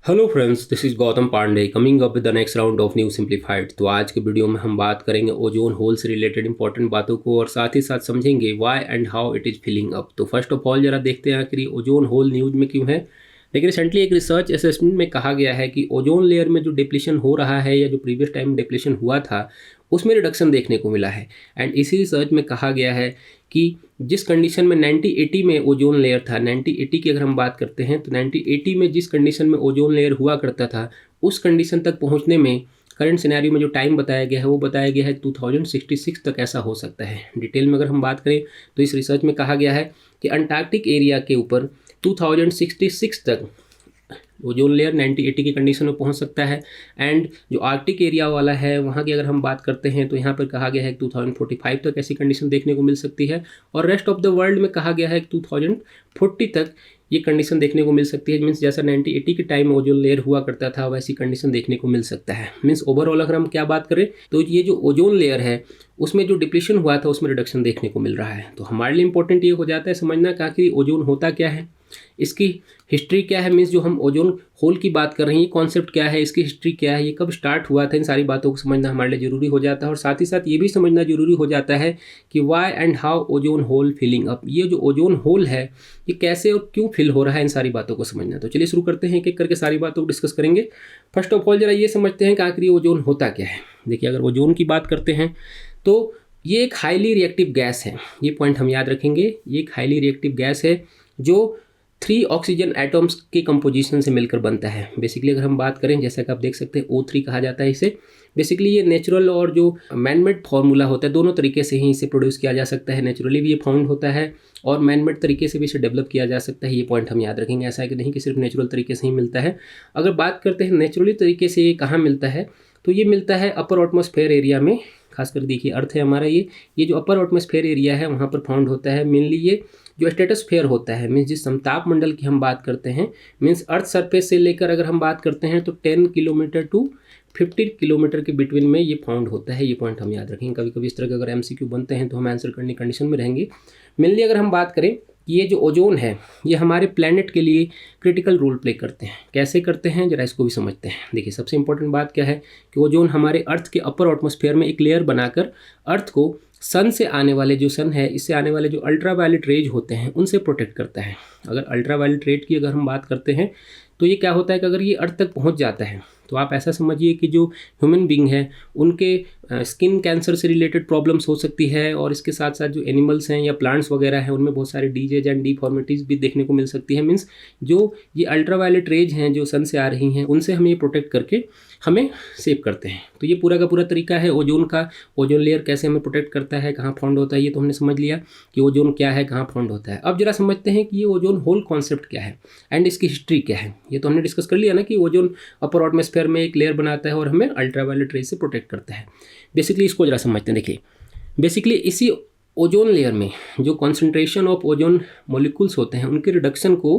Hello friends, this is Gautam Pandey coming up with the next round of new simplified. तो आज के video में हम बात करेंगे ओजोन होल से रिलेटेड इंपॉर्टेंट बातों को और साथ ही साथ समझेंगे why and how it is filling up. तो फर्स्ट ऑफ ऑल जरा देखते हैं आखिर ओजोन होल न्यूज़ में क्यों है। लेकिन रिसेंटली एक रिसर्च असेसमेंट में कहा गया है कि ओजोन लेयर में जो डिप्लीशन हो रहा है या जो प्रीवियस टाइम डिप्लीशन हुआ था उसमें रिडक्शन देखने को मिला है। एंड इसी रिसर्च में कहा गया है कि जिस कंडीशन में 1980 में ओजोन लेयर था, 1980 की अगर हम बात करते हैं तो 1980 में जिस कंडीशन में ओजोन लेयर हुआ करता था उस कंडीशन तक पहुंचने में करंट सिनेरियो में जो टाइम बताया गया है वो बताया गया है 2066 तक ऐसा हो सकता है। डिटेल में अगर हम बात करें तो इस रिसर्च में कहा गया है कि अंटार्कटिक एरिया के ऊपर 2066 तक ओजोन लेयर 1980 की कंडीशन में पहुंच सकता है। एंड जो आर्कटिक एरिया वाला है वहाँ की अगर हम बात करते हैं तो यहाँ पर कहा गया है कि 2045 तक ऐसी कंडीशन देखने को मिल सकती है। और रेस्ट ऑफ द वर्ल्ड में कहा गया है कि 2040 तक ये कंडीशन देखने को मिल सकती है। मीन्स जैसा 1980 के टाइम में ओजोन लेयर हुआ करता था वैसी कंडीशन देखने को मिल सकता है। मीन्स ओवरऑल अगर हम क्या बात करें तो ये जो ओजोन लेयर है उसमें जो डिप्लीशन हुआ था उसमें रिडक्शन देखने को मिल रहा है। तो हमारे लिए इंपॉर्टेंट ये हो जाता है समझना कि आखिर ओजोन होता क्या है, इसकी हिस्ट्री क्या है। मीन्स जो हम ओजोन होल की बात कर रहे हैं ये कॉन्सेप्ट क्या है, इसकी हिस्ट्री क्या है, ये कब स्टार्ट हुआ था, इन सारी बातों को समझना हमारे लिए ज़रूरी हो जाता है। और साथ ही साथ ये भी समझना ज़रूरी हो जाता है कि why and how ozone hole filling up, ये जो ओजोन होल है ये कैसे और क्यों फिल हो रहा है, इन सारी बातों को समझना। तो चलिए शुरू करते हैं, एक एक करके सारी बातों को डिस्कस करेंगे। फर्स्ट ऑफ ऑल जरा ये समझते हैं कि आखिर ओजोन होता क्या है। देखिए, अगर ओजोन की बात करते हैं तो ये एक हाईली रिएक्टिव गैस है। ये पॉइंट हम याद रखेंगे, ये एक हाईली रिएक्टिव गैस है जो 3 ऑक्सीजन एटम्स के कंपोजिशन से मिलकर बनता है। बेसिकली अगर हम बात करें, जैसा कि आप देख सकते हैं O3 कहा जाता है इसे। बेसिकली ये नेचुरल और जो मैनमेड फार्मूला होता है दोनों तरीके से ही इसे प्रोड्यूस किया जा सकता है। नेचुरली भी ये फाउंड होता है और मैनमेड तरीके से भी इसे डेवलप किया जा सकता है। ये पॉइंट हम याद रखेंगे, ऐसा है कि नहीं कि सिर्फ नेचुरल तरीके से ही मिलता है। अगर बात करते हैं नेचुरली तरीके से ये कहाँ मिलता है तो ये मिलता है अपर एटमॉस्फेयर एरिया में। खासकर देखिए अर्थ है हमारा, ये जो अपर एटमॉस्फेयर एरिया है वहाँ पर फाउंड होता है। मेनली ये जो स्ट्रेटोस्फेयर होता है, मीन्स जिस समताप मंडल की हम बात करते हैं, मीन्स अर्थ सरफेस से लेकर अगर हम बात करते हैं तो 10 किलोमीटर टू 50 किलोमीटर के बिटवीन में ये फाउंड होता है। ये पॉइंट हम याद रखेंगे। कभी कभी इस तरह के अगर MCQ बनते हैं तो हम आंसर करने कंडीशन में रहेंगे। मेनली अगर हम बात करें कि ये जो ओजोन है ये हमारे प्लैनेट के लिए क्रिटिकल रोल प्ले करते हैं। कैसे करते हैं जरा इसको भी समझते हैं। देखिए, सबसे इंपॉर्टेंट बात क्या है कि ओजोन हमारे अर्थ के अपर एटमॉस्फेयर में एक लेयर बनाकर अर्थ को सन से आने वाले, जो सन है इससे आने वाले जो अल्ट्रावायलेट रेज होते हैं उनसे प्रोटेक्ट करता है। अगर अल्ट्रावायलेट रेज की अगर हम बात करते हैं तो ये क्या होता है कि अगर ये अर्थ तक पहुंच जाता है तो आप ऐसा समझिए कि जो ह्यूमन बींग है उनके स्किन कैंसर से रिलेटेड प्रॉब्लम्स हो सकती है। और इसके साथ साथ जो एनिमल्स हैं या प्लांट्स वगैरह हैं उनमें बहुत सारे डिजीज एंड डिफॉर्मिटीज़ भी देखने को मिल सकती है। मीन्स जो ये अल्ट्रावायलेट रेज हैं जो सन से आ रही हैं उनसे हम ये प्रोटेक्ट करके हमें सेव करते हैं। तो ये पूरा का पूरा तरीका है ओजोन का। ओजोन लेयर कैसे हमें प्रोटेक्ट करता है, कहाँ फाउंड होता है, ये तो हमने समझ लिया कि ओजोन क्या है, कहाँ फाउंड होता है। अब जरा समझते हैं कि ये ओजोन होल कॉन्सेप्ट क्या है एंड इसकी हिस्ट्री क्या है। ये तो हमने डिस्कस कर लिया ना कि ओजोन अपर एटमॉस्फेयर में एक लेयर बनाता है और हमें अल्ट्रावायलेट रेज से प्रोटेक्ट करता है। बेसिकली इसको जरा समझते हैं। देखिए, बेसिकली इसी ओजोन लेयर में जो कॉन्सेंट्रेशन ऑफ ओजोन मॉलिक्यूल्स होते हैं उनके रिडक्शन को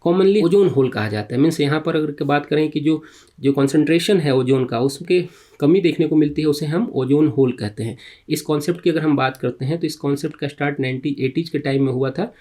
कॉमनली ओजोन होल कहा जाता है। मीन्स यहाँ पर अगर बात करें कि जो जो कॉन्सेंट्रेशन है ओजोन का उसके कमी देखने को मिलती है उसे हम ओजोन होल कहते हैं। इस कॉन्सेप्ट की अगर हम बात करते हैं तो इस कॉन्सेप्ट का स्टार्ट 1980s के टाइम में हुआ था।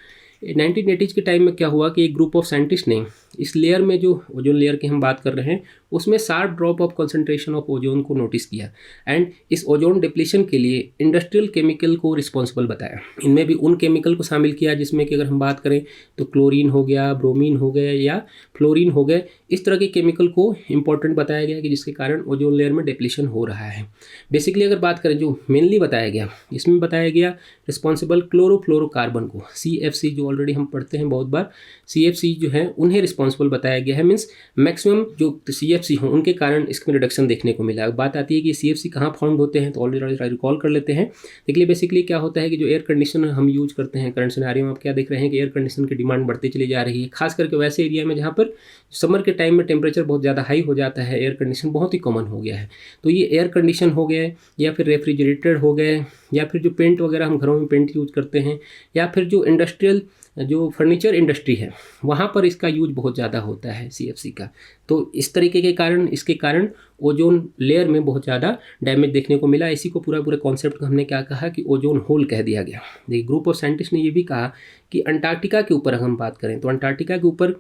1980s के टाइम में क्या हुआ कि एक ग्रुप ऑफ साइंटिस्ट ने इस लेयर में, जो ओजोन लेयर की हम बात कर रहे हैं, उसमें 60 drop of concentration of ozone को नोटिस किया एंड इस ओजोन डिप्लीशन के लिए इंडस्ट्रियल केमिकल को रिस्पॉन्सिबल बताया। इनमें भी उन केमिकल को शामिल किया जिसमें कि अगर हम बात करें तो क्लोरीन हो गया, ब्रोमीन हो गया या फ्लोरीन हो गए। इस तरह के केमिकल को इंपॉर्टेंट बताया गया कि जिसके कारण ओजोन लेयर में डिप्लीशन हो रहा है। बेसिकली अगर बात करें जो मेनली बताया गया, इसमें बताया गया रिस्पॉन्सिबल क्लोरोफ्लोरोकार्बन को, CFC जो ऑलरेडी हम पढ़ते हैं बहुत बार, CFC जो है उन्हें रिस्पॉन्सिबल बताया गया है। मीन्स मैक्सिमम जो CFC हों उनके कारण इसमें रिडक्शन देखने को मिला। बात आती है कि CFC कहाँ फाउंड होते हैं तो ऑलरेडी रिकॉल कर लेते हैं। देखिए, बेसिकली क्या होता है कि जो एयर कंडीशनर हम यूज करते हैं करंट सिनेरियो में, आप क्या देख रहे हैं कि एयर कंडीशन की डिमांड बढ़ती चली जा रही है। खास करके वैसे एरिया में जहाँ पर समर के टाइम में टेम्परेचर बहुत ज़्यादा हाई हो जाता है, एयर कंडीशन बहुत ही कॉमन हो गया है। तो ये एयर कंडीशन हो गए या फिर रेफ्रिजरेटर हो गए या फिर जो पेंट वगैरह हम घरों में पेंट यूज करते हैं या फिर जो इंडस्ट्रियल जो फर्नीचर इंडस्ट्री है वहाँ पर इसका यूज बहुत ज़्यादा होता है CFC का। तो इस तरीके के कारण, इसके कारण ओजोन लेयर में बहुत ज़्यादा डैमेज देखने को मिला। इसी को पूरा कॉन्सेप्ट को हमने क्या कहा कि ओजोन होल कह दिया गया। देखिए, ग्रुप ऑफ साइंटिस्ट ने ये भी कहा कि अंटार्कटिका के ऊपर अगर हम बात करें तो अंटार्कटिका के ऊपर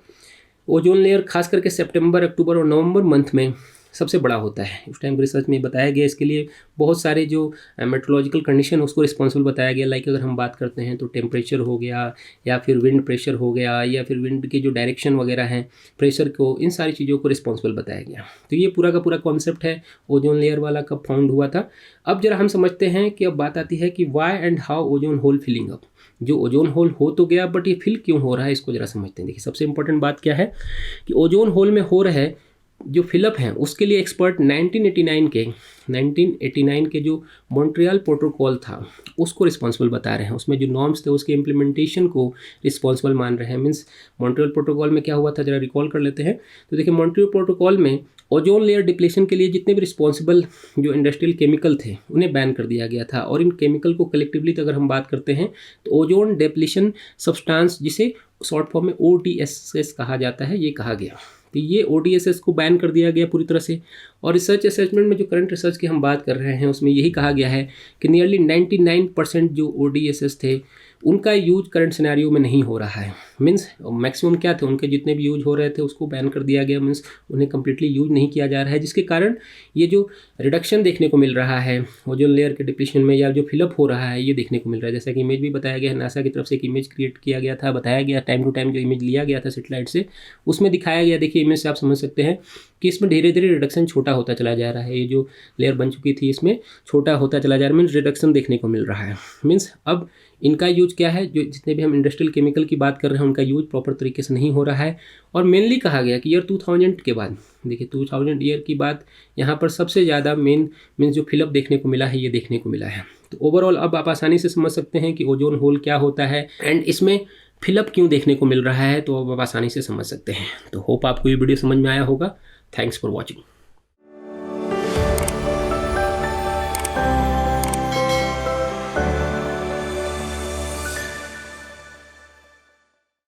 ओजोन लेयर खास करके सितंबर, अक्टूबर और नवंबर मंथ में सबसे बड़ा होता है। उस टाइम रिसर्च में बताया गया, इसके लिए बहुत सारे जो मेट्रोलॉजिकल कंडीशन उसको रिस्पॉन्सिबल बताया गया। लाइक अगर हम बात करते हैं तो टेम्परेचर हो गया, या फिर विंड प्रेशर हो गया, या फिर विंड के जो डायरेक्शन वगैरह हैं, प्रेशर को, इन सारी चीज़ों को रिस्पॉन्सिबल बताया गया। तो ये पूरा का पूरा कॉन्सेप्ट है ओजोन लेयर वाला, कब फाउंड हुआ था। अब जरा हम समझते हैं कि अब बात आती है कि why and how ozone hole filling up. जो ओजोन होल हो तो गया, बट ये फिल क्यों हो रहा है, इसको जरा समझते हैं। देखिए, सबसे इंपॉर्टेंट बात क्या है कि ओजोन होल में हो रहा है जो फिलअप हैं, उसके लिए एक्सपर्ट 1989 के जो मॉन्ट्रियल प्रोटोकॉल था उसको रिस्पॉन्सिबल बता रहे हैं। उसमें जो नॉर्म्स थे उसके इम्प्लीमेंटेशन को रिस्पॉन्सिबल मान रहे हैं। मीन्स मॉन्ट्रियल प्रोटोकॉल में क्या हुआ था, जरा रिकॉल कर लेते हैं। तो देखिए, मॉन्ट्रियल प्रोटोकॉल में ओजोन लेयर डिप्लेशन के लिए जितने भी रिस्पॉन्सिबल जो इंडस्ट्रियल केमिकल थे उन्हें बैन कर दिया गया था। और इन केमिकल को कलेक्टिवली अगर हम बात करते हैं तो ओजोन डिप्लेशन सब्सटेंस, जिसे शॉर्ट फॉर्म में ODSS कहा जाता है, ये कहा गया। तो ये ODSS को बैन कर दिया गया पूरी तरह से। और रिसर्च असेसमेंट में जो करंट रिसर्च की हम बात कर रहे हैं उसमें यही कहा गया है कि नियरली 99% जो ODSS थे उनका यूज करंट सिनेरियो में नहीं हो रहा है। मीन्स मैक्सिमम क्या थे, उनके जितने भी यूज हो रहे थे उसको बैन कर दिया गया। मीन्स उन्हें कम्प्लीटली यूज नहीं किया जा रहा है, जिसके कारण ये जो रिडक्शन देखने को मिल रहा है ओजोन लेयर के डिप्लीशन में, या जो फिलअप हो रहा है, ये देखने को मिल रहा है। जैसा कि इमेज भी बताया गया है, नासा की तरफ से एक इमेज क्रिएट किया गया था, बताया गया टाइम टू टाइम जो इमेज लिया गया था सेटेलाइट से, उसमें दिखाया गया। देखिए, इमेज से आप समझ सकते हैं कि इसमें धीरे धीरे रिडक्शन छोटा होता चला जा रहा है। ये जो लेयर बन चुकी थी इसमें छोटा होता चला जा रहा है, मीन्स रिडक्शन देखने को मिल रहा है। मीन्स अब इनका यूज क्या है, जो जितने भी हम इंडस्ट्रियल केमिकल की बात कर रहे हैं उनका यूज प्रॉपर तरीके से नहीं हो रहा है। और मेनली कहा गया कि ईयर 2000 के बाद, देखिए 2000 ईयर की बात यहाँ पर सबसे ज़्यादा मीन्स जो फिलअप देखने को मिला है, ये देखने को मिला है। तो ओवरऑल अब आप आसानी से समझ सकते हैं कि ओजोन होल क्या होता है एंड इसमें फिलअप क्यों देखने को मिल रहा है, तो अब आप आसानी से समझ सकते हैं। तो होप आपको ये वीडियो समझ में आया होगा। Thanks for watching.